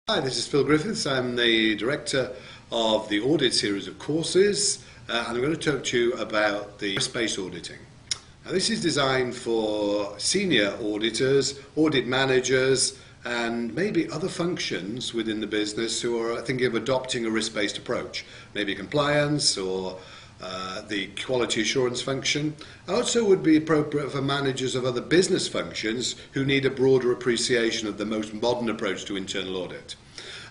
Hi, this is Phil Griffiths. I'm the director of the Audit series of courses, and I'm going to talk to you about the risk-based auditing. Now, this is designed for senior auditors, audit managers, and maybe other functions within the business who are thinking of adopting a risk-based approach, maybe compliance or the quality assurance function. Also would be appropriate for managers of other business functions who need a broader appreciation of the most modern approach to internal audit.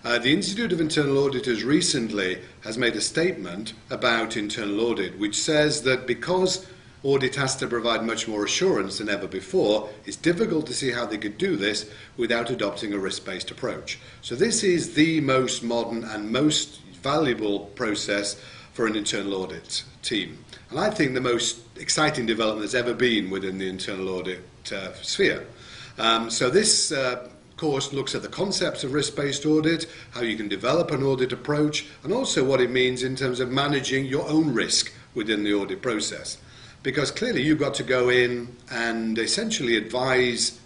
The Institute of Internal Auditors recently has made a statement about internal audit which says that because audit has to provide much more assurance than ever before, it's difficult to see how they could do this without adopting a risk-based approach. So this is the most modern and most valuable process for an internal audit team. And I think the most exciting development there's ever been within the internal audit sphere. So this course looks at the concepts of risk-based audit, how you can develop an audit approach, and also what it means in terms of managing your own risk within the audit process. Because clearly you've got to go in and essentially advise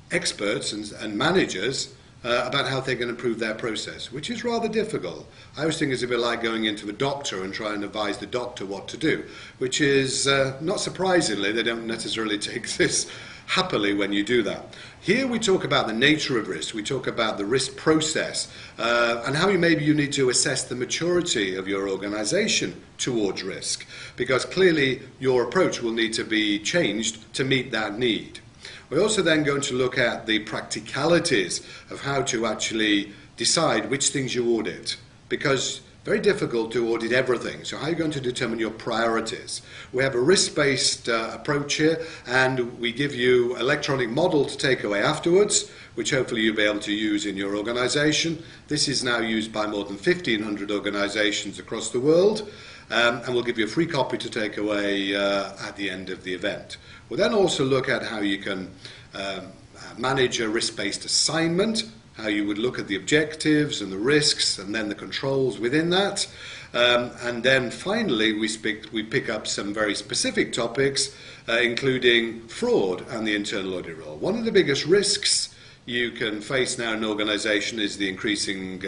experts and managers about how they can improve their process, which is rather difficult. I always think it's a bit like going into a doctor and trying to advise the doctor what to do, which is, not surprisingly, they don't necessarily take this happily when you do that. Here we talk about the nature of risk, we talk about the risk process, and how maybe you need to assess the maturity of your organisation towards risk, because clearly your approach will need to be changed to meet that need. We're also then going to look at the practicalities of how to actually decide which things you audit, because very difficult to audit everything. So how are you going to determine your priorities? We have a risk-based approach here, and we give you an electronic model to take away afterwards, which hopefully you'll be able to use in your organisation. This is now used by more than 1,500 organisations across the world, and we'll give you a free copy to take away at the end of the event. We'll then also look at how you can manage a risk-based assignment, how you would look at the objectives and the risks and then the controls within that. And then finally we pick up some very specific topics, including fraud and the internal audit role. One of the biggest risks you can face now in an organisation is the increasing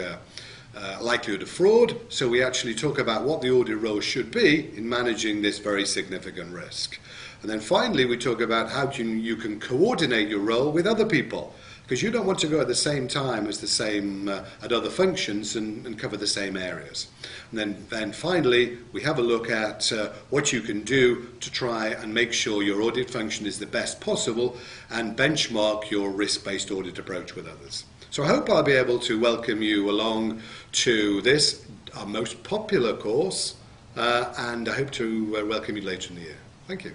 likelihood of fraud. So we actually talk about what the audit role should be in managing this very significant risk. And then finally we talk about how you can coordinate your role with other people, because you don't want to go at the same time as the same at other functions and cover the same areas. And then finally we have a look at what you can do to try and make sure your audit function is the best possible and benchmark your risk-based audit approach with others. So I hope I'll be able to welcome you along to this, our most popular course, and I hope to welcome you later in the year. Thank you.